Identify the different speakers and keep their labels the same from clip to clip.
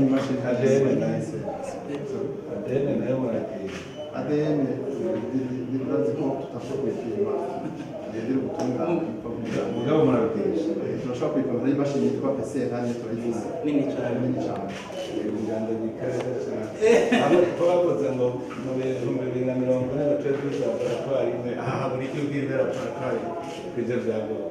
Speaker 1: n'imashini
Speaker 2: ADN nayo
Speaker 1: ADN urazi ko tutashobora kuyipima yegera ubutungane
Speaker 2: mugabo murabitisha
Speaker 1: turashobora kuyipima n'imashini yitwa PCR hano turayifise
Speaker 3: nini cyane
Speaker 2: uruganda gikarira cyane abo twavuze ngo mu bihumbi 2040 tujye tuza laboratwari imwe aha buri gihugu bw'ibera laboratwari ibyo byagoye.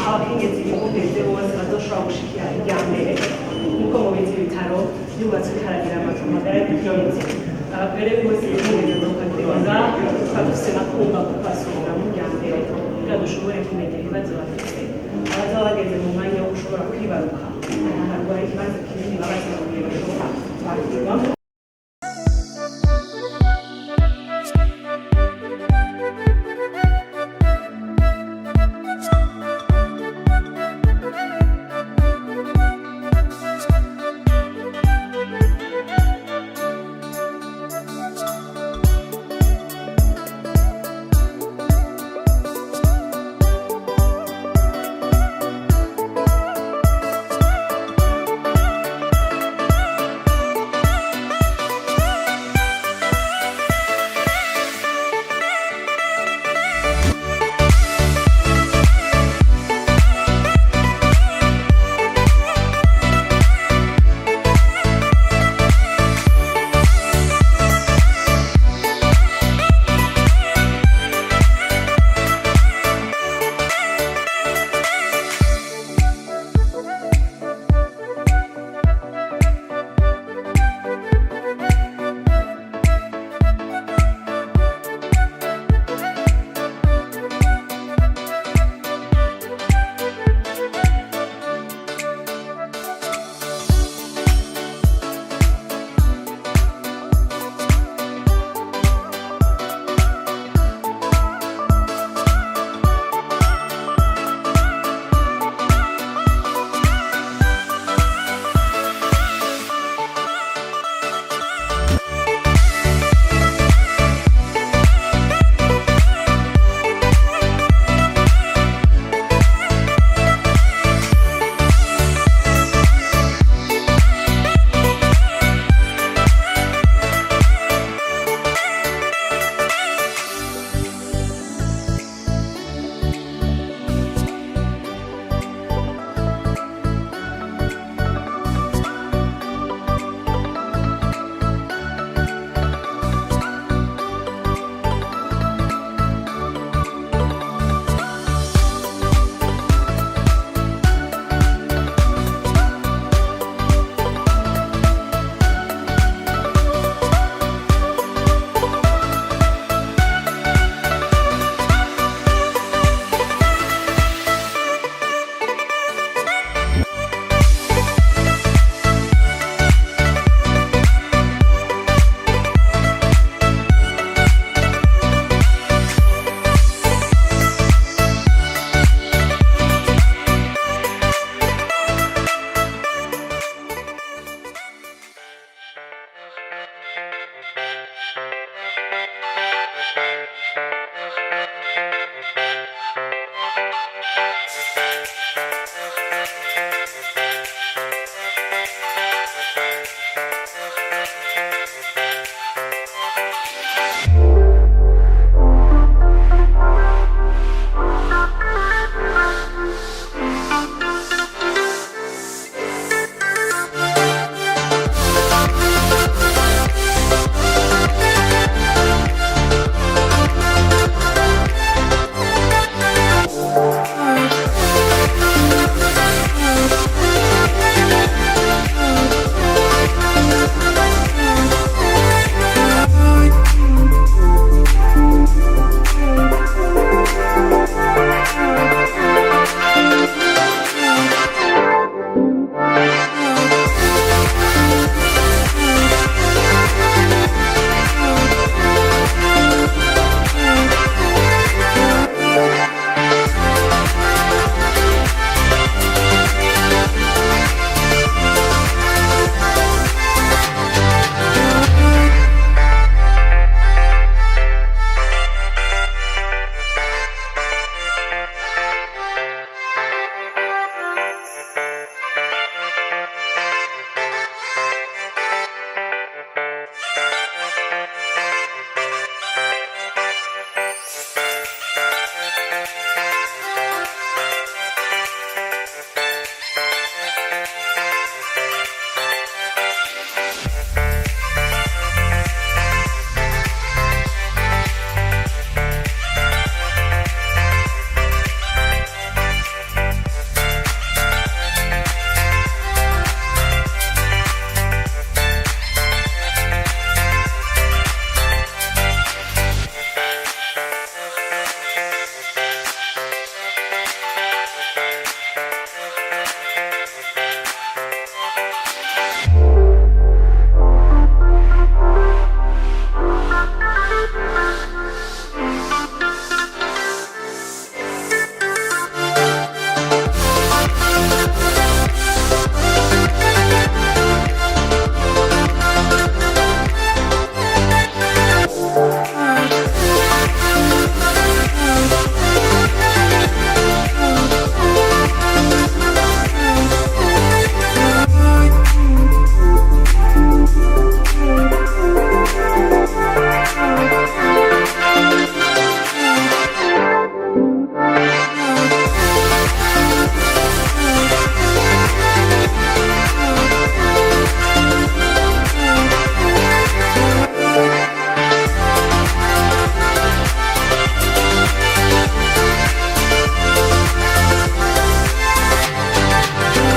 Speaker 4: abakenyezi bibugeze bose bazoshobora gushikira ijyambere nk'uko mu bindi bitaro byubatswe bikaragira amagara y'umukenyezi abagore bose bibugeze bakagereza badufise nakumva ko twasubira mu ijyambere kugira dushobore kumenya ibibazo bafite abazaba bageze mu mwanya wo gushobora kwibaruka harwaye ikibazo kinini babaza mu gihe bashobora kwakirwamo.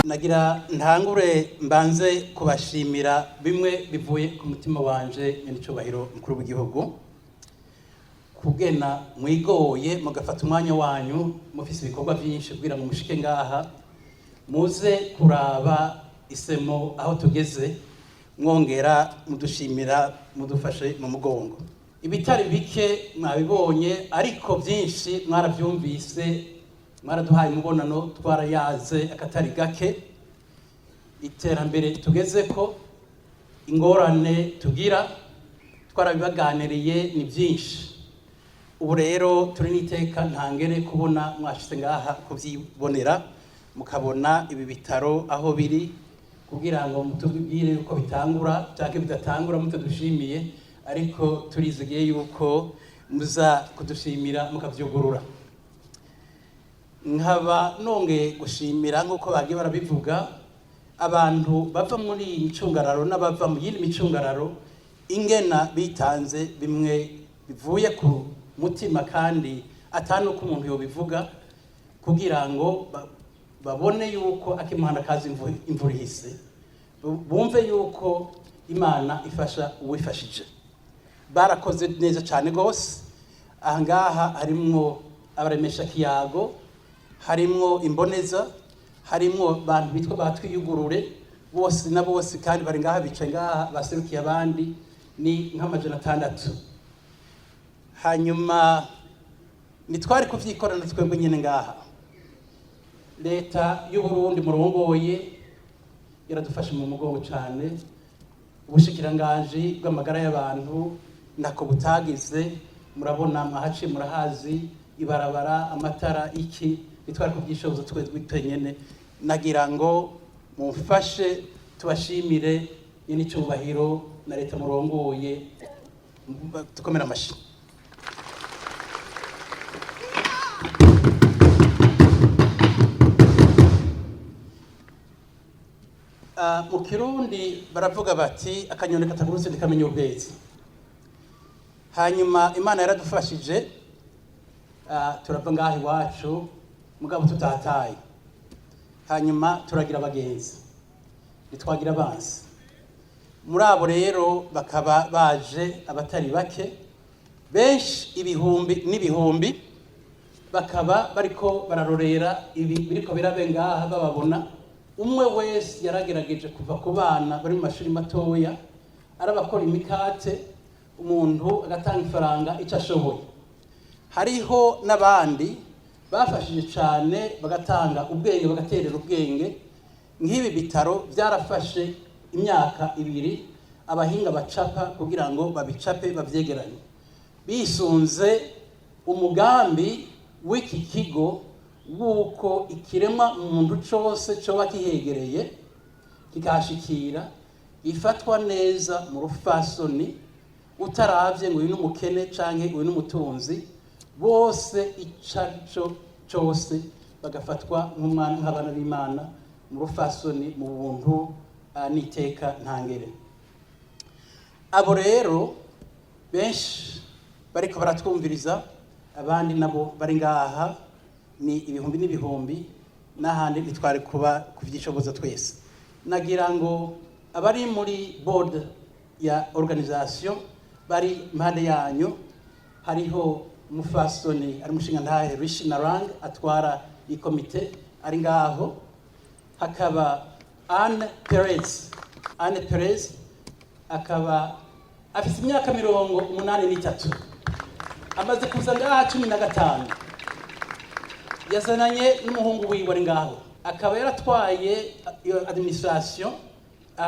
Speaker 3: nagira ntangure mbanze kubashimira bimwe bivuye ku mutima wanje n'icubahiro mukuru w'igihugu kugena mwigoye mugafata umwanya wanyu mufise ibikorwa byinshi kugira ngo mushike ngaha muze kuraba isemo aho tugeze mwongera mudushimira mudufashe mu mugongo. Ibitari bike mwabibonye ariko byinshi mwaravyumvise mwaraduhaye umubonano twarayaze akatari gake iterambere tugeze ko ingorane tugira twarabibaganiriye ni byinshi. Ubu rero turi niteka ntangere kubona mwashitse ngaha kuvyibonera mukabona ibi bitaro aho biri kugira ngo mutubwire uko bitangura cyangwa bidatangura mutudushimiye ariko turizigiye yuko muza kudushimira mukavyugurura. Nkaba nonge gushimira nkuko bagiye barabivuga abantu bava muri imicungararo n'abava mu yindi micungararo ingena bitanze bimwe bivuye ku mutima kandi atanu ko umuntu yobivuga kugira ngo babone yuko akimana kazi imvura ihise bumve yuko Imana ifasha uwifashije. Barakoze neza cyane gose. Ahangaha harimwo abaremesha kiyago, harimwo imboneza, harimwo bantu bitwa batwiyugurure bose na bose kandi bari ngaha bicaye ngaha baserukiye abandi ni nk'amajana 6. Hanyuma nitwari kuvyikorana twebwe nyene ngaha. Leta y'u Burundi murongoye yaradufashe mu mugongo cyane ubushikiranganji bw'amagara y'abantu ntako butagize, murabona mwahaciye murahazi, ibarabara, amatara, iki bitwara ku byishobozo twebwe twenyene. Nagira ngo mumfashe tubashimire n'icyubahiro na leta murongoye, tukomera amashi. Mu Kirundi baravuga bati akanyoni katagurutse ntikamenya ubwezi. Hanyuma Imana yaradufashije, turava ngaha iwacu mugabo tutataye. Hanyuma turagira abagenzi, nitwagira abansi. Muri abo rero bakaba baje abatari bake, benshi ibihumbi n'ibihumbi, bakaba bariko bararorera ibi biriko birabe ngaha bababona. Umwe wese yaragerageje kuva ku bana bari mu mashuri matoya, arabakora imikate, umuntu agatanga ifaranga icyo ashoboye. Hariho n'abandi bafashije cyane bagatanga ubwenge, bagaterera ubwenge. Nk'ibi bitaro byarafashe imyaka 2 abahinga bacapa kugira ngo babicape bavyegeranye, bisunze umugambi w'iki kigo wuko ikirema umuntu cyose cyoba kihegereye kikashikira ifatwa neza mu rufasoni, utaravye ngo uyu n'umukene canke uyu n'umutunzi, bose icaco cyose bagafatwa nk'umwana nk'abana b'Imana mu rufasoni, mu buntu n'iteka ntangere. Abo rero benshi bariko baratwumviriza, abandi nabo bari ngaha ni ibihumbi n'ibihumbi, n'ahandi bitware kuba kuvyishoboza twese. Nagira ngo abari muri board ya organisation bari impande yanyu, hariho umufasoni ari mushinga ntahe Rishi Narang atwara iyi komite ari ngaho, hakaba Anne Perez akaba afite imyaka 83, amaze kuza ngaha 15, yazananye n'umuhungu wiwe ari ngaho, akaba yaratwaye iyo administration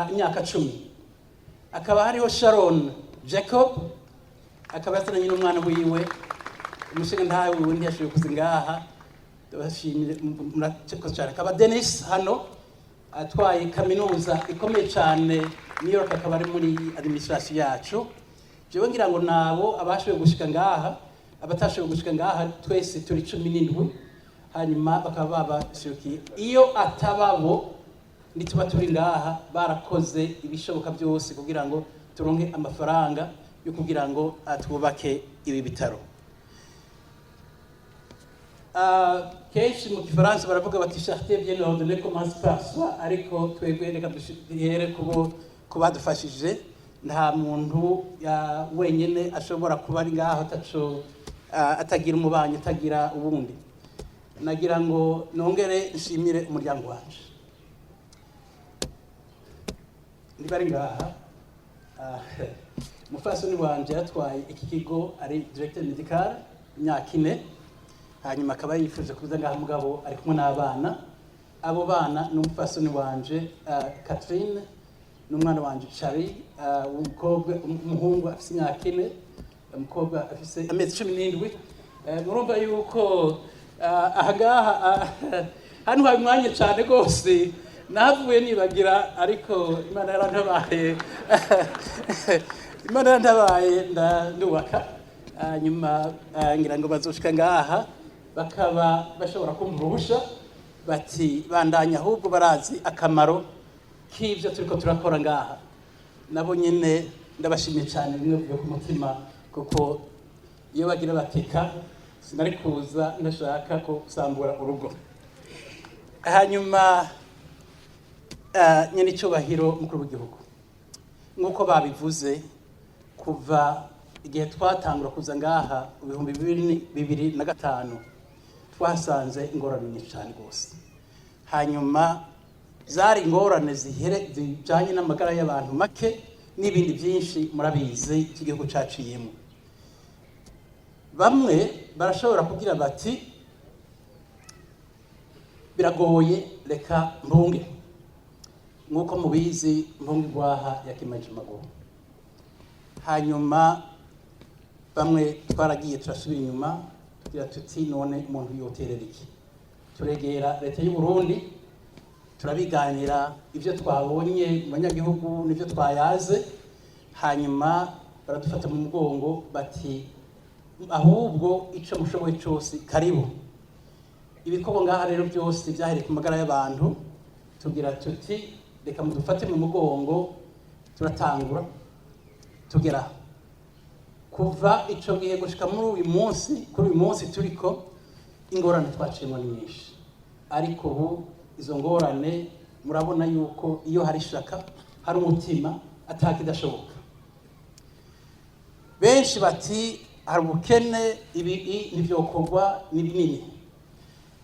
Speaker 3: imyaka 10. Akaba hariho Sharon Jacob, akaba yazananye n'umwana wiwe, umushinga ntawe wiwe ntiyashoboye kuza ngaha, tubashimire muracyeko cyane. Akaba Dennis hano atwaye kaminuza ikomeye cyane New York, akaba ari muri administration yacu. Jewe ngira ngo nabo abashoboye gushika ngaha, abatashoboye gushika ngaha twese turi 17, hanyuma bakaba babashukiye. Iyo atababo nituba turi ngaha, barakoze ibishoboka byose kugira ngo turonke amafaranga yo kugira ngo twubake ibi bitaro. Kenshi mu Kifaransa baravuga bati charité bien ordonnée commence par soi, ariko twebwe reka duhere ku badufashije. Nta muntu wenyene ashobora kuba ari ngaho atagira umubanyi, atagira ubundi. Nagira ngo nongere nshimire umuryango wacu, ndibari ngaha. Umufasoni wanje yatwaye iki kigo, ari directeur medical imyaka 4, hanyuma akaba yifuje kuza ngaha mugabo ari kumwe n'abana. Abo bana n'umufasoni wanje Catherine, n'umwana wanje Charlie, umukobwa umuhungu afite imyaka 4, umukobwa afite amezi 17. Murumva yuko ahagaha hano hari mwanya cyane rwose, navuye nibagira, ariko Imana yarantabaye Imana yarantabaye ndubaka. Nyuma ngira ngo bazoshika ngaha bakaba bashobora kumurusha bati bandanya, ahubwo barazi akamaro k'ibyo turiko turakora ngaha. Nabo nyine ndabashimiye cyane, bimwe bivuye ku mutima, kuko iyo bagira bateka sinari kuza ndashaka ko sambura urugo. Hanyuma nyine icyubahiro mukuru w'igihugu, nk'uko babivuze, kuva igihe twatangura kuza ngaha 2005 twasanze ingorane nyinshi cyane rwose. Hanyuma zari ingorane zijanye n'amagara y'abantu make n'ibindi byinshi murabizi igihugu caciyemo. Bamwe barashobora kugira bati biragoye reka mpunge. nk'uko mubizi Mpungigwaha yakimaje amaguru, hanyuma bamwe twaragiye turasubira inyuma tugira tuti none umuntu yoterera iki, turegera leta y'u Burundi turabiganira ibyo twabonye mu banyagihugu n'ibyo twayaze, hanyuma baradufata mu mugongo bati ahubwo ico mushoboye cyose karibu. Ibikorwa ngaha rero byose byahereye ku magara y'abantu, tugira tuti reka mudufate mu mugongo, turatangura tugera kuva ico gihe gushika muri uyu munsi turiko ingorane twaciyemo ni nyinshi, ariko ubu izo ngorane murabona yuko iyo hari ishaka hari umutima atakidashoboka. Benshi bati hari ubukene, ibi nivyokorwa ni binini,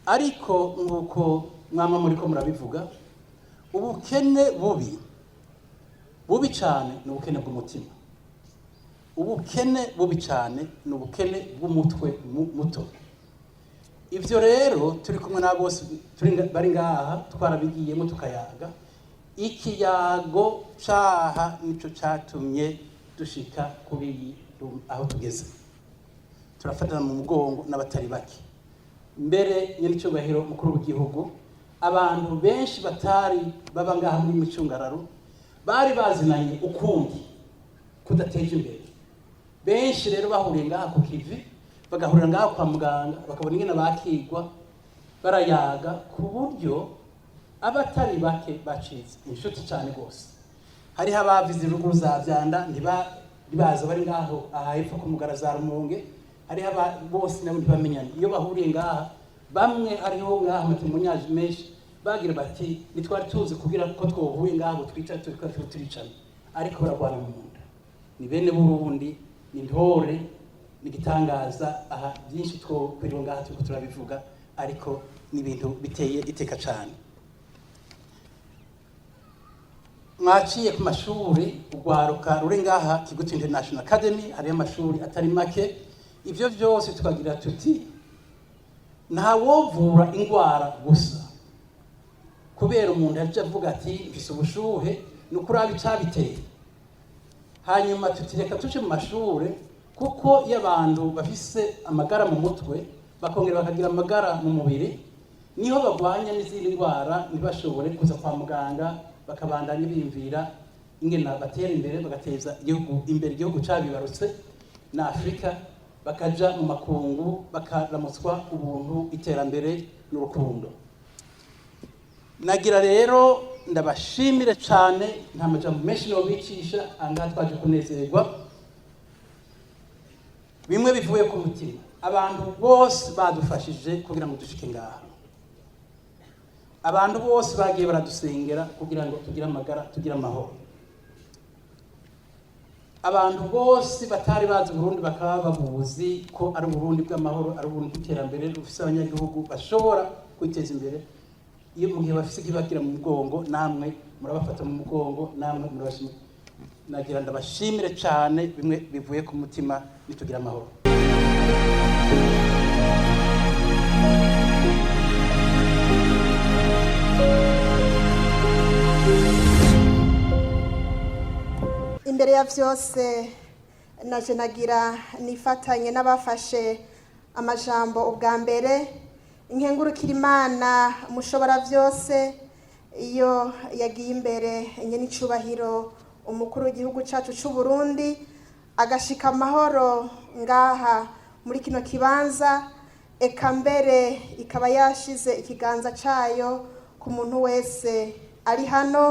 Speaker 3: ariko nguko mwama muriko murabivuga, ubukene bubi cyane ni ubukene bw'umutima, ubukene bubi cyane ni ubukene bw'umutwe muto. Ivyo rero turi kumwe na bose bari ngaha twarabigiyemo tukayaga, ikiyago caha nico catumye dushika kuri aho tugeze. Turafatana mu mugongo n'abatari bake, mbere n'icyubahiro mukuru w'igihugu, abantu benshi batari baba ngaha muri micungararo bari bazinanye ukundi kudateje imbere. Benshi rero bahuriye ngaha ku kivi, bagahurira ngaha kwa muganga, bakabona ingene bakigwa barayaga, ku buryo abatari bake bacitse inshuti cyane rwose. Hariho abavize ruguru za Vyanda ntibaza bari ngaho aha hepfo ku Mugara za Rumonge, hariho bose nabo ntibamenyana. Iyo bahuriye ngaha bamwe hariho ngaha amatemunyaje menshi bagira bati nitwari tuzi kugira ko twohuye ngaho twicara turicana, ariko baragwana mu munda. Ni bene Burundi, ni ntore, ni gitangaza. Aha byinshi twokwirirwa ngaha turiko turabivuga, ariko ni ibintu biteye iteka cyane. Mwaciye ku mashuri ugwaruka ruri ngaha Kigutu International Academy, hariyo amashuri atari make. Ivyo byose tukagira tuti ntawovura ingwara gusa kubera umuntu yaje avuga ati mfise ubushuhe nukuraba icabiteye, hanyuma tutireka tuje mu mashuri, kuko y'abantu bafise amagara mu mutwe bakongera bakagira amagara mu mubiri, niho bagwanya n'izindi ndwara ntibashobore kuza kwa muganga, bakabandanya bimvira ingena batera imbere bagateza igihugu imbere, igihugu cabibarutse na Afrika, bakaja mu makungu bakaramutswa ubuntu, iterambere n'urukundo. Nagira rero ndabashimire cyane, nta majambo menshi no bicisha, anga twaje kunezerwa, bimwe bivuye ku mutima. Abantu bose badufashije kugira ngo dushike ngaha, abantu bose bagiye baradusengera kugira ngo tugire amagara, tugire amahoro. Abantu bose batari bazi Burundi bakaba babuzi ko ari Burundi bw'amahoro, ari Burundi bw'iterambere, rufise abanyagihugu bashobora kwiteza imbere. Iyo mu gihe bafise ikibagira mu mugongo, namwe murabafata mu mugongo, namwe murabashimira. Nagira ndabashimire cyane, bimwe bivuye ku mutima, nitugira amahoro.
Speaker 5: Imbere ya vyose naje nagira nifatanye n'abafashe amajambo ubwa mbere, inkengurukira Imana mushobora vyose, iyo yagiye imbere nyene icubahiro umukuru w'igihugu cacu c'u Burundi agashika amahoro ngaha muri kino kibanza, eka mbere ikaba yashize ikiganza cayo ku muntu wese ari hano.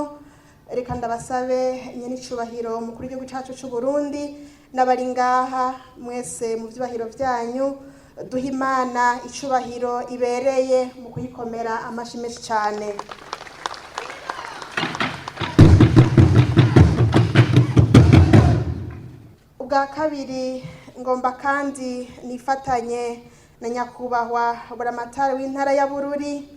Speaker 5: Reka ndabasabe nyene icubahiro umukuru w'igihugu cacu c'u Burundi n'abari ngaha mwese mu vyubahiro vyanyu, duha Imana icubahiro ibereye mu kuyikomera amashi menshi cyane. Ubwa kabiri ngomba kandi nifatanye na nyakubahwa buramatari w'intara ya Bururi,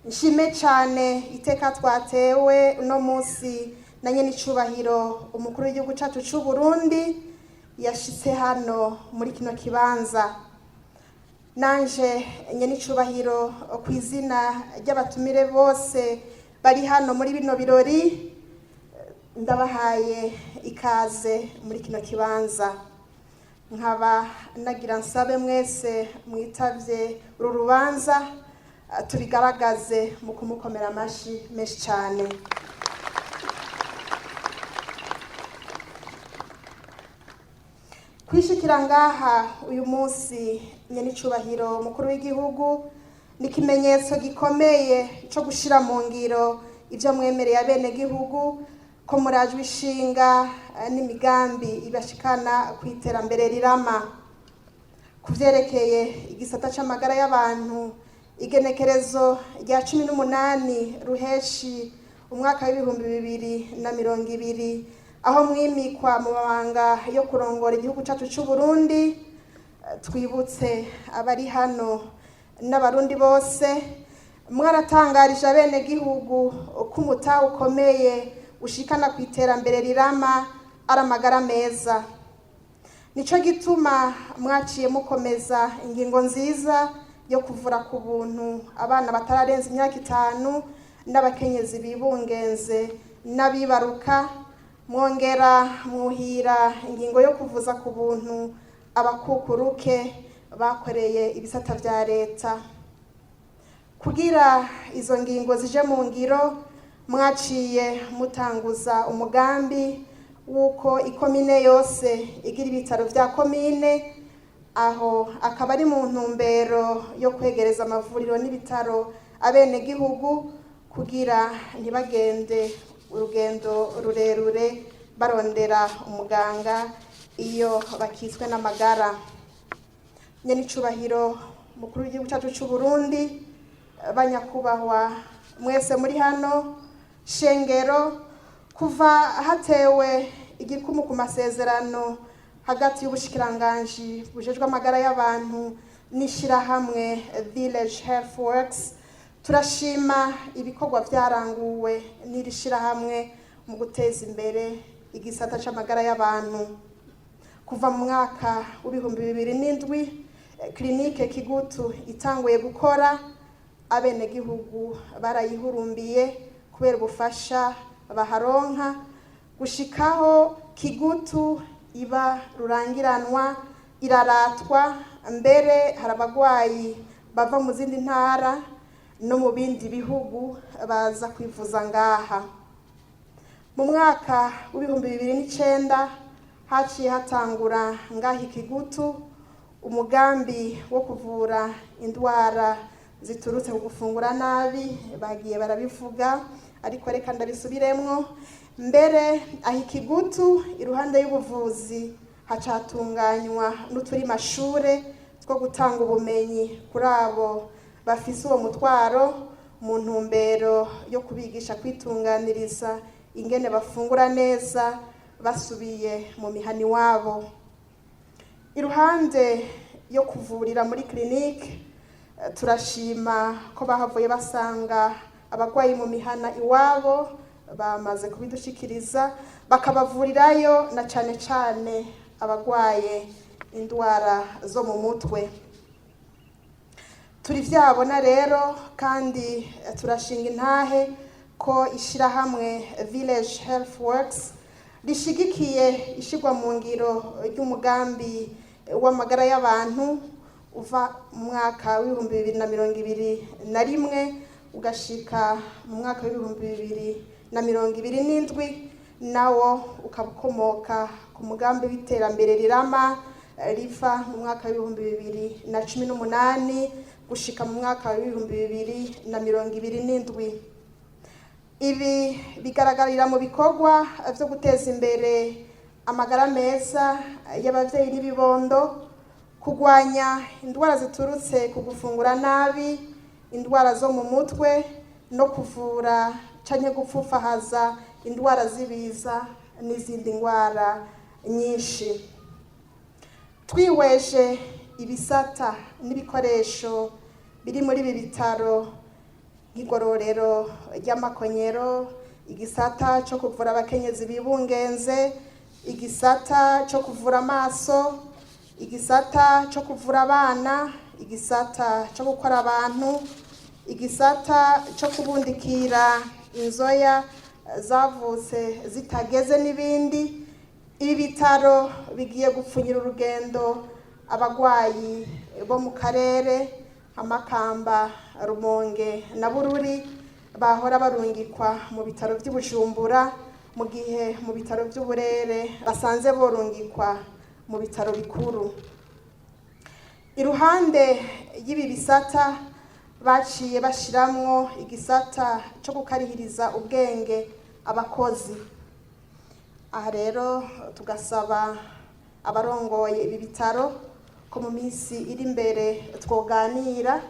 Speaker 5: nshime cyane iteka twatewe uno munsi na nyene icubahiro umukuru w'igihugu cacu c'u Burundi yashitse hano muri kino kibanza. Nanje nyene icubahiro ku izina ry'abatumire bose bari hano muri bino birori, ndabahaye ikaze muri kino kibanza. Nkaba nagira nsabe mwese mwitavye uru rubanza tubigaragaze mu kumukomera amashi menshi cyane. Kwishikira ngaha uyu munsi nyenicubahiro mukuru w'igihugu ni ikimenyetso gikomeye cyo gushira mu ngiro ibyo mwemereye abenegihugu ko murajwe ishinga n'imigambi ibashikana ku iterambere rirama. Ku vyerekeye igisata c'amagara y'abantu, igenekerezo rya 18 ruheshi umwaka w'ibihumbi 2020 aho mwimikwa mu mabanga yo kurongora igihugu cacu c'u Burundi, twibutse abari hano n'abarundi bose mwaratangarije abenegihugu ko umutahe ukomeye ushikana ku iterambere rirama ari amagara meza. Nico gituma mwaciye mukomeza ingingo nziza yo kuvura ku buntu abana batararenza imyaka 5 n'abakenyezi bibungenze n'abibaruka, mwongera muhira ingingo yo kuvuza ku buntu abakukuruke bakoreye ibisata vya leta. Kugira izo ngingo zije mu ngiro, mwaciye mutanguza umugambi wuko ikomine yose igira ibitaro vya komine, aho akaba ari mu ntumbero yo kwegereza amavuriro n'ibitaro abenegihugu kugira ntibagende urugendo rurerure barondera umuganga iyo bakitswe n'amagara. Nyenicubahiro mukuru w'igihugu cyacu c'u Burundi, banyakubahwa mwese muri hano shengero, kuva hatewe igikumu ku masezerano hagati y'ubushikiranganji bujejwe amagara y'abantu n'ishirahamwe Village Health Works, turashima ibikorwa vyaranguwe n'iri shirahamwe mu guteza imbere igisata c'amagara y'abantu. Kuva mu mwaka w'ibihumbi 2007 klinike Kigutu itanguye gukora, abenegihugu barayihurumbiye kubera ubufasha baharonka, gushikaho Kigutu iba rurangiranwa, iraratwa, mbere hari abagwayi bava mu zindi ntara no mu bindi bihugu baza kwivuza ngaha. Mu mwaka w'ibihumbi 2009 haciye hatangura ngaha Kigutu umugambi wo kuvura indwara ziturutse ku gufungura nabi, bagiye barabivuga ariko reka ndabisubiremwo. Mbere aho Kigutu iruhande y'ubuvuzi hacatunganywa n'uturi mashure two gutanga ubumenyi kuri abo bafise uwo mutwaro mu ntumbero yo kubigisha kwitunganiriza ingene bafungura neza basubiye mu mihani wabo. Iruhande yo kuvurira muri klinike, turashima ko bahavuye basanga abagwayi mu mihana iwabo, bamaze kubidushikiriza bakabavurirayo na cane cane abagwaye indwara zo mu mutwe. Turi vyabona rero kandi turashinga intahe ko ishirahamwe Village Health Works rishigikiye ishigwa mu ngiro ry'umugambi w'amagara y'abantu uva mu mwaka w'ibihumbi 2021 ugashika mu mwaka w'ibihumbi 2027, nawo ukabukomoka ku mugambi w'iterambere rirama riva mu mwaka w'ibihumbi 2018 gushika mu mwaka w'ibihumbi 2027. Ibi bigaragarira mu bikorwa vyo guteza imbere amagara meza y'abavyeyi n'ibibondo, kugwanya indwara ziturutse ku gufungura nabi, indwara zo mu mutwe, no kuvura canke gupfufahaza indwara z'ibiza n'izindi ndwara nyinshi. Twihweje ibisata n'ibikoresho biri muri ibi bitaro nk'igororero ry'amakonyero, igisata cyo kuvura abakenyezi bibungenze, igisata cyo kuvura amaso, igisata cyo kuvura abana, igisata cyo gukora abantu, igisata cyo kubundikira inzoya zavutse zitageze n'ibindi. Ibi bitaro bigiye gupfunyira urugendo abagwayi bo mu karere Amakamba, Rumonge na Bururi bahora barungikwa mu bitaro by'Ubujumbura, mu gihe mu bitaro by'Uburere basanze borungikwa mu bitaro bikuru. Iruhande y'ibi bisata baciye bashiramwo igisata cyo gukarihiriza ubwenge abakozi. Aha rero tugasaba abarongoye ibi bitaro ko mu minsi iri imbere twoganira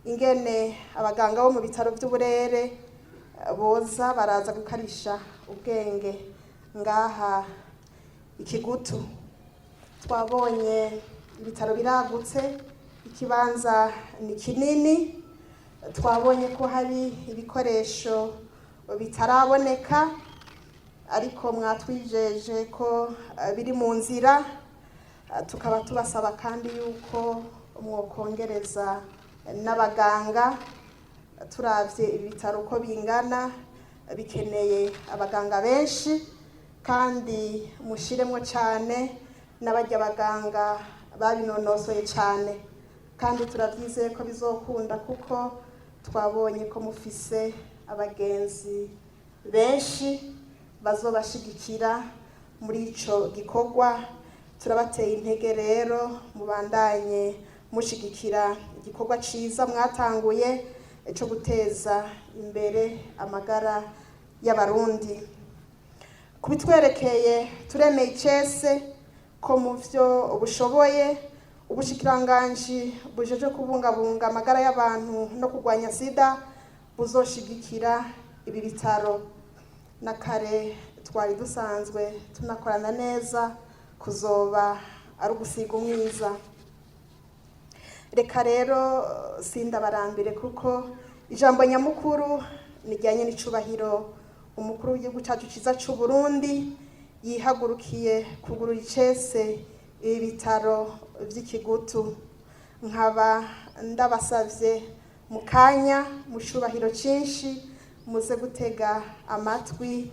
Speaker 5: ingene abaganga bo mu bitaro by'Uburere boza baraza gukarisha ubwenge ngaha Ikigutu. Twabonye ibitaro biragutse, ikibanza ni kinini, twabonye ko hari ibikoresho bitaraboneka, ariko mwatwijeje ko biri mu nzira. Tukaba tubasaba kandi yuko mwokongereza n'abaganga. Turavye ibitaro uko bingana bikeneye abaganga benshi, kandi mushiremwo cyane n'abajya abaganga babinonosoye cyane, kandi turabyizeye ko bizokunda kuko twabonye ko mufise abagenzi benshi bazobashigikira muri ico gikorwa. Turabateye intege rero mubandanye mushigikira igikorwa ciza mwatanguye cyo guteza imbere amagara y'abarundi. Kubitwerekeye turemeye icese ko mu vyo bushoboye ubushikiranganji bujeje kubungabunga amagara y'abantu no kurwanya sida buzoshigikira ibi bitaro. Na kare twari dusanzwe tunakorana neza, kuzoba ari ugusiga umwiza. Reka rero sindabarambire kuko ijambo nyamukuru nijyanye n'icubahiro umukuru w'igihugu cyacu ciza c'u Burundi yihagurukiye kugurura icese ibi bitaro vy'Ikigutu. Nkaba ndabasavye mu kanya mu cubahiro cinshi muze gutega amatwi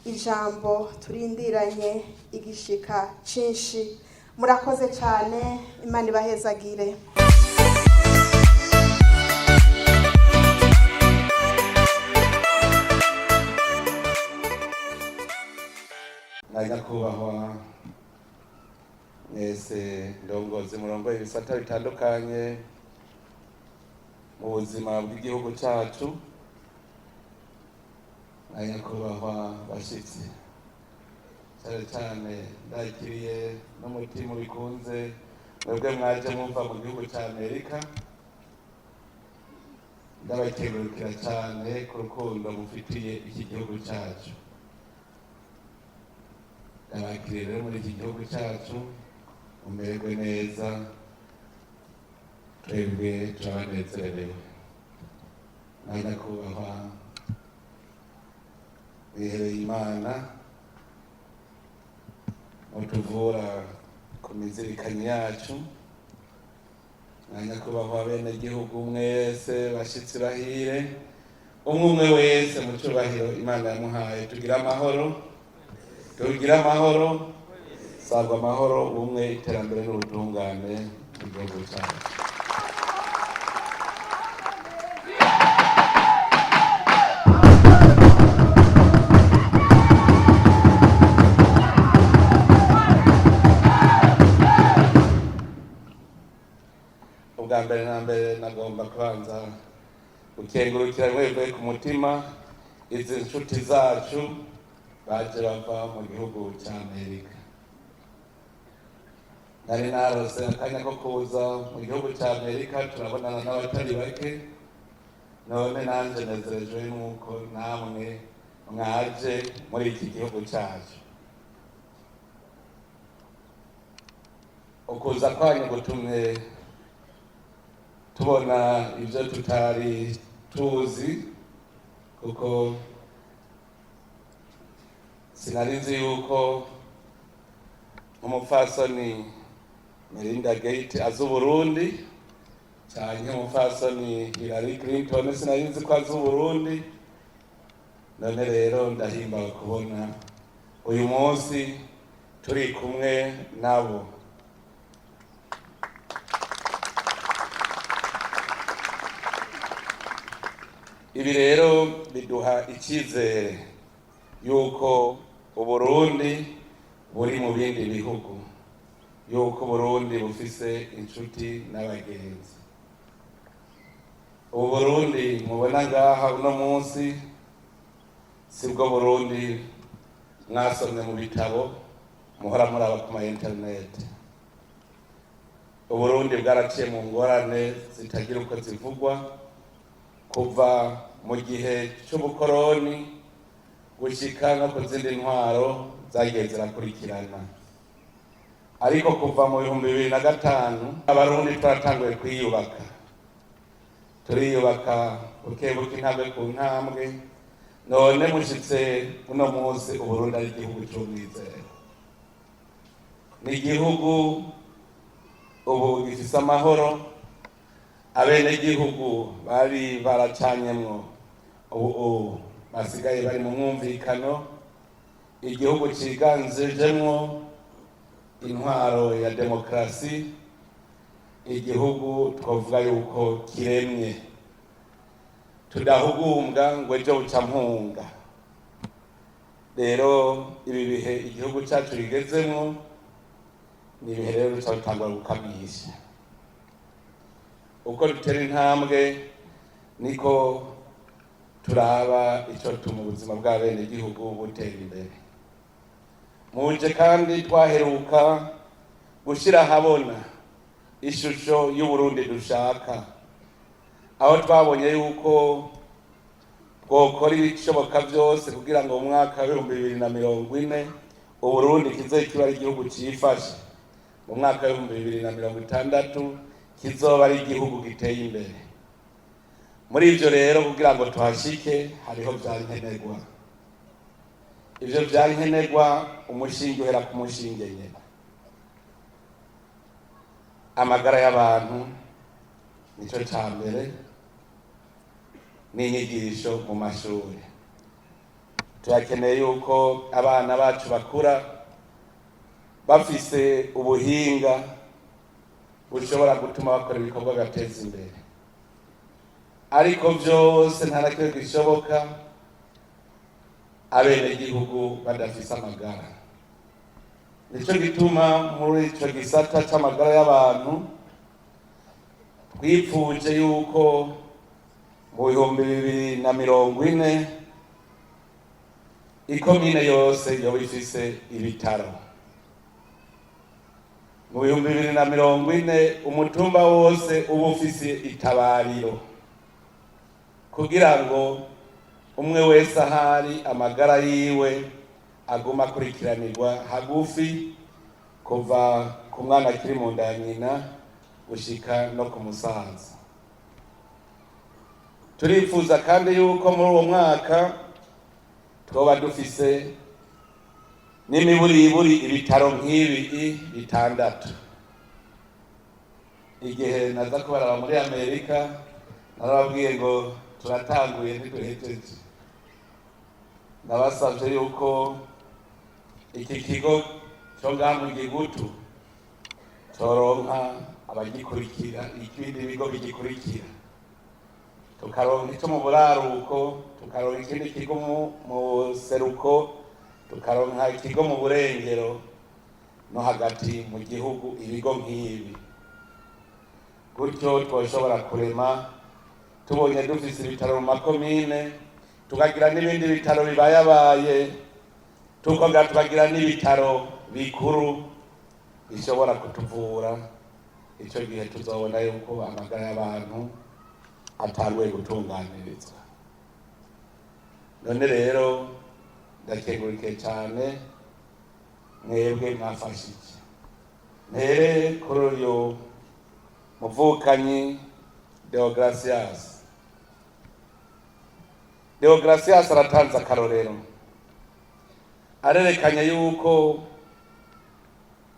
Speaker 5: ijambo turindiranye igishika cinshi. Murakoze cyane, Imana ibahezagire.
Speaker 2: Nyakubahwa mwese ndongozi murongoye ibisata bitandukanye mu buzima bw'igihugu cyacu, nyakubahwa bashitsi, cyane cyane ndakiriye n'umutima bikunze mwebwe mwaje mwumva mu gihugu cya Amerika. Ndabakengurukira cyane ku rukundo mufitiye iki gihugu cyacu. Ndabakiriye rero muri iki gihugu cyacu, mumererwe neza, twebwe turabanezerewe. Nyakubahwa bihereye Imana mutuvura ku mizirikanyo yacu. Nyakubahwa bene gihugu mwese bashitsi bahire, umwe wese mu cubahiro Imana yamuhaye. Tugira amahoro, tugira amahoro, sabwa amahoro, ubumwe, iterambere n'ubutungane mu gihugu cyacu. Ubwa mbere na mbere nagomba kubanza gukengurukira mwebwe ku mutima izi nshuti zacu baje bava mu gihugu cya Amerika. Nari narose akanya ko kuza mu gihugu cya Amerika, turabonana n'abatari bake, none nanje nezerejwe nuko namwe mwaje muri iki gihugu cyacu. Ukuza kwanyu gutumye tubona ibyo tutari tuzi, kuko sinari nzi yuko umupfasoni Melinda Gates azi Uburundi, cyane umupfasoni Hillary Clinton sinari nzi ko azi Uburundi, none rero ndahimbawe kubona uyu munsi turi kumwe nabo. Ibi rero biduha icyizere yuko Uburundi buri mu bindi bihugu, yuko Burundi bufise inshuti n'abagenzi. Ubu Burundi mubona ngaha uno munsi sibwo Burundi mwasomye mu bitabo muhora muraba ku ma internet. Uburundi bwaraciye mu ngorane zitagira uko zivugwa kuva mu gihe cy'ubukoroni gushika no ku zindi ntwaro zagiye zirakurikirana. Ariko kuva mu 2005 abarundi twaratanguye kwiyubaka, turiyubaka bukebuke intambwe ku ntambwe, none mushitse uno munsi Uburundi ari igihugu cy'umwizero, ni igihugu ubu gifise amahoro, abenegihugu bari baracanyemwo ubu basigaye bari mu mwumvikano, igihugu ciganjemwo intwaro ya demokarasi, igihugu twavuga yuko kiremye, tudahugumbwa ngo ejo buca mpunga. Rero ibi bihe igihugu cyacu rigezemwo ni ibihe rero bitangwa gukamisha. Uko dutera intambwe niko turaba icyo tuma ubuzima bw'abene igihugu butera imbere. Muje kandi twaheruka gushira habona ishusho y'Uburundi dushaka, aho twabonye yuko twokora ibishoboka byose kugira ngo mu mwaka wa 2040 Uburundi kizobe kiba ari igihugu cifashe, mu mwaka wa 2060 kizoba ari igihugu giteye imbere. Muri ivyo rero kugira ngo tuhashike hariho vyankenerwa. Ivyo vyankenerwa umushinge uhera ku mushinge nyene. Amagara y'abantu nico ca mbere, n'inyigisho mu mashuri. Turakeneye yuko abana bacu bakura bafise ubuhinga bushobora gutuma bakora ibikorwa bibateza imbere. Ariko vyose nta na kimwe gishoboka abenegihugu badafise amagara. Nico gituma muri ico gisata c'amagara y'abantu twipfuje yuko mu 2040 ikomine yose yoba ifise ibitaro. Mu 2040 umutumba wose uba ufise itabariro, kugira ngo umwe wese ahari amagara yiwe aguma akurikiranirwa hagufi kuva ku mwana akiri mu nda ya nyina gushika no ku musaza. Turifuza kandi yuko muri uwo mwaka twoba dufise n'imiburiburi ibitaro nk'ibi 6. Igihe naza kubaraba muri Amerika narababwiye ngo turatanguye ntiduhejeje. Nabasavye yuko iki kigo cyo ngaha mu Gigutu coronka abagikurikira, ikindi bigo bigikurikira, tukaronka icyo mu buraruko, tukaronka ikindi kigo mu seruko, tukaronka ikigo mu burengero no hagati mu gihugu, ibigo nk'ibi. Gutyo twoshobora kurema, tubonye dufise ibitaro mu makomine, tukagira n'ibindi bitaro bibayabaye, tukagira n'ibitaro bikuru bishobora kutuvura. Ico gihe tuzobona yuko amagara y'abantu atanguye gutunganirizwa. None rero ndakengurike cyane mwebwe mwafashije. Mpere kuri uyu muvukanyi Deogracias. Deogracias aratanze akarorero, arerekanye yuko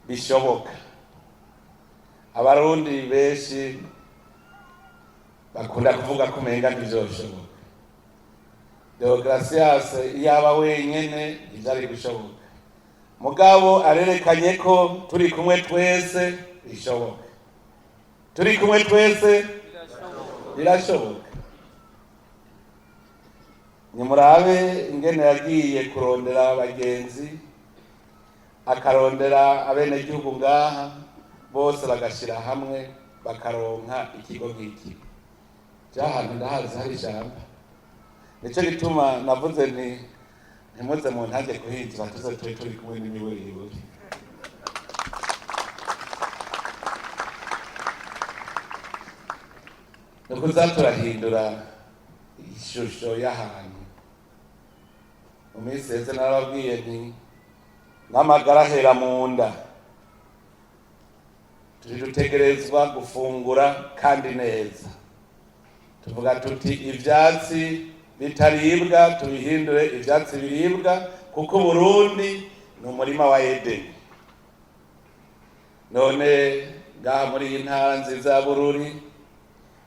Speaker 2: bishoboka. Abarundi benshi bakunda kuvuga ko umenga ntivyoshoboka, Deogratias yaba wenyene ivyari gushoboka, mugabo arerekanye ko turi kumwe twese bishoboka, turi kumwe twese birashoboka. Nimurabe ingene yagiye kurondera abagenzi, akarondera abenegihugu ngaha bose bagashira hamwe bakaronka ikigo nk'iki. Jahantu ndahazi hari ijambo, nico gituma navuze nti ntimuze mu ntange kuhinjira tuze turi kumwe n'imiburiburi. Nukuza turahindura ishusho y'ahantu. Mu minsi yeze narababwiye nti n'amagara ahera mu nda, dutegerezwa gufungura kandi neza. Tuvuga tuti ivyatsi bitaribwa tubihindure ivyatsi biribwa, kuko Burundi ni umurima wa Edeni. None ngaha muri iyi ntara nziza ya Bururi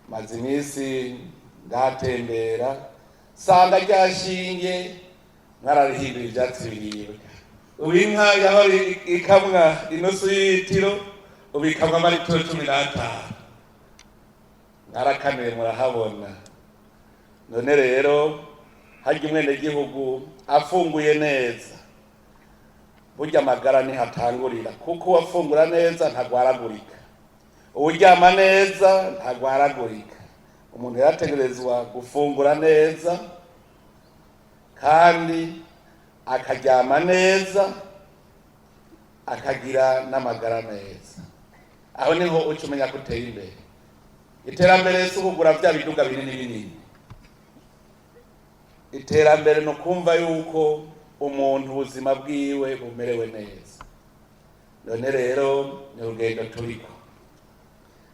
Speaker 2: maze iminsi ndatembera, sanga ryashinge mwararihindura ivyatsi biribwa. Ubu inka yahora ikamwa inusu y'itiro, ubu ikamwa amaritiro 15. Narakanuye murahabona. None rero harya umwenegihugu afunguye neza, burya amagara ntihatangurira, kuko uwafungura neza ntagwaragurika, uwuryama neza ntagwaragurika. Umuntu yarategerezwa gufungura neza kandi akaryama neza, akagira n'amagara meza. Aho niho uca umenya ko uteye imbere. Iterambere si ukugura vya biduga binini binini. Iterambere no kumva yuko umuntu ubuzima bwiwe bumerewe neza. None rero ni urugendo turiko.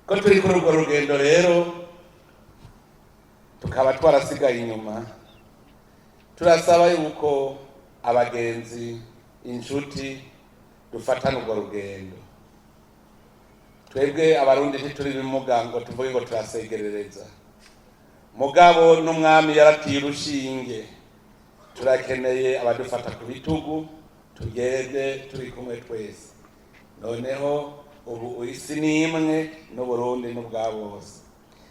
Speaker 2: Ko turi kuri urwo rugendo rero tukaba twarasigaye inyuma, turasaba yuko abagenzi, inshuti dufatana urwo rugendo. Twebwe abarundi ntituri bimuga ngo tuvuge ngo turasegerereza, mugabo n'umwami yaratiye urushinge. Turakeneye abadufata ku bitugu, tugende turi kumwe twese. Noneho ubu isi ni imwe n'Uburundi n'ubwa bose.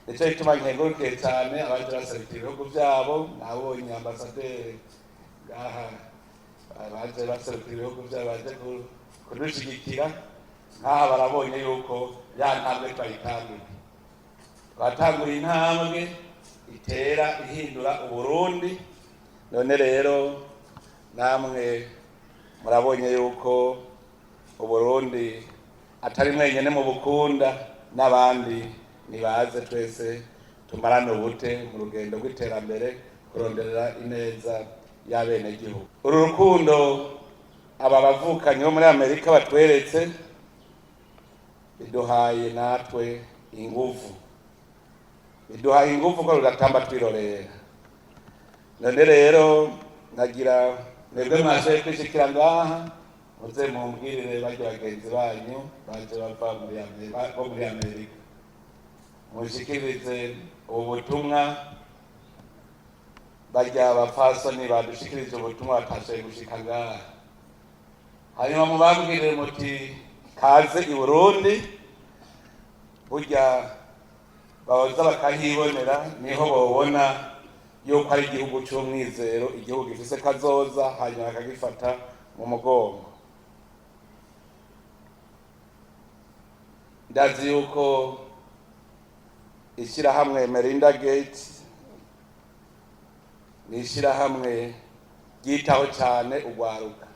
Speaker 2: Nico gituma nkengurukiye cyane abaje baserukira ibihugu vyabo. Nabonye ambasaderi ngaha abaje baserukira ibihugu vyabo baje kudushigikira. Nkaha barabonye yuko ya ntambwe twatanguye intambwe itera ihindura Uburundi. None rero namwe murabonye yuko Uburundi atari mwenyene mu bukunda, n'abandi nibaze twese tumarane ubute mu rugendo rw'iterambere, kuronderera ineza y'abenegihugu. Uru rukundo aba bavukanyi bo muri Amerika batweretse biduhaye natwe inguvu, biduhaye inguvu ko rugatamba twirorera. None rero nagira mwebwe mwashoboye kwishikira ngaha, muze mumbwirire barya bagenzi banyu baje bava muri Amerika, mushikirize ubu butumwa. Barya abapfasoni badushikirije ubutumwa batashoboye gushika ngaha, hanyuma mubabwirire muti kaze i Burundi. Burya baza bakahibonera, niho bobona yuko ari igihugu cy'umwizero, igihugu gifise kazoza, hanyuma bakagifata mu mugongo. Ndazi yuko ishirahamwe Melinda Gates ni ishirahamwe ryitaho cyane urwaruka.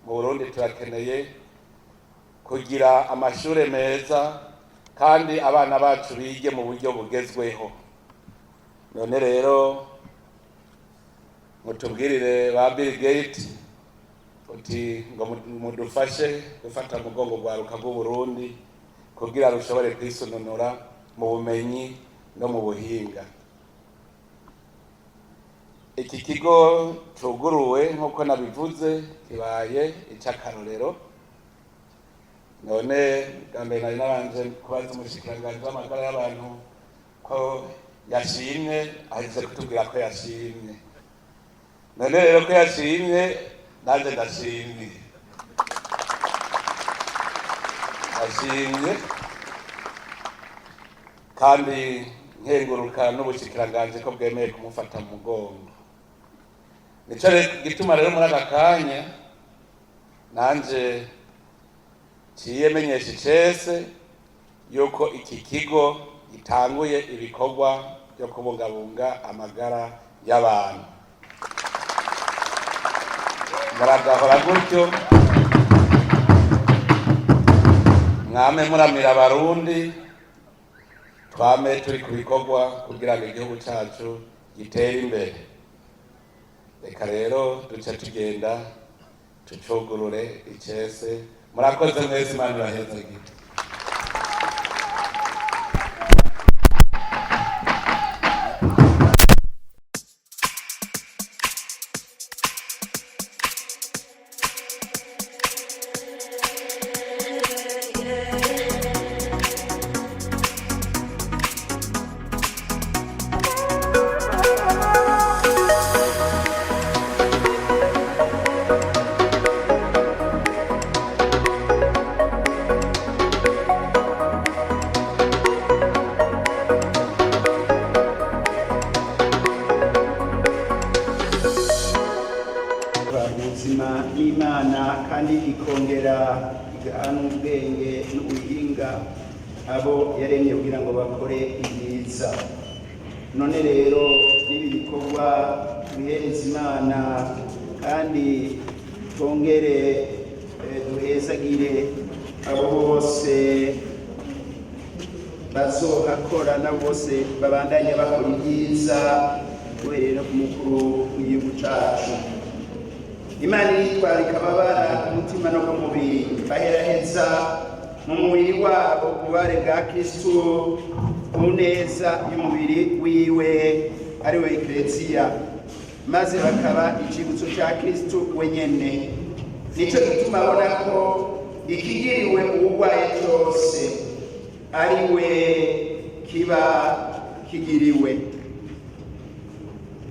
Speaker 2: Mu Burundi turakeneye kugira amashure meza kandi abana bacu bige mu buryo bugezweho. None rero mutubwirire ba Bill Gates uti ngo mudufashe gufata mugongo rwaruka rw'u Burundi kugira rushobore kwisununura mu bumenyi no mu buhinga. Iki kigo cuguruwe nk'uko nabivuze kibaye icakarorero. None gambe nari nabanje kubaza umushikiranganji w'amagara y'abantu ko yashimye, ahise kutubwira ko yashimye. none rero ko yashimye nanjye ndashimye kandi nkenguruka n'ubushikiranganje ko bwemeye kumufata mu mugongo. Nico gituma rero muri aka kanya nanje ciyemenyesha icese yuko iki kigo gitanguye ibikorwa byo kubungabunga amagara y'abantu. Muragahora gutyo mwame muramira abarundi, twame turi ku bikorwa kugira ngo igihugu cyacu gitere imbere. Reka rero duce tugenda tucugurure icese. Murakoze mwese, Imana ibahezagire.
Speaker 6: ubuzima n'Imana kandi ikongera igahana ubwenge n'ubuhinga abo yaremye kugira ngo bakore ibyiza. None rero n'ibi bikorwa bihereza Imana kandi twongere duhezagire abo bose bazohakora na bose babandanye bakora ibyiza kubera umukuru w'igihugu cyacu. Imana yitwarika ababara umutima no ku mubiri, baheraheza mu mubiri wabo ububare bwa Kristo ku neza y'umubiri wiwe ari we Ekleziya, maze bakaba icibutso cya Kristo wenyene. Nico gituma abona ko ikigiriwe ubugwaye cyose ari we kiba kigiriwe.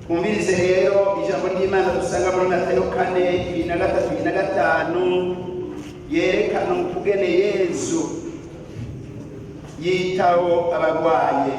Speaker 6: Kumvirize rero ijambo ry'Imana dusanga muri Matayo 4:3-5 yerekana ukugene Yesu yitaho abagwaye.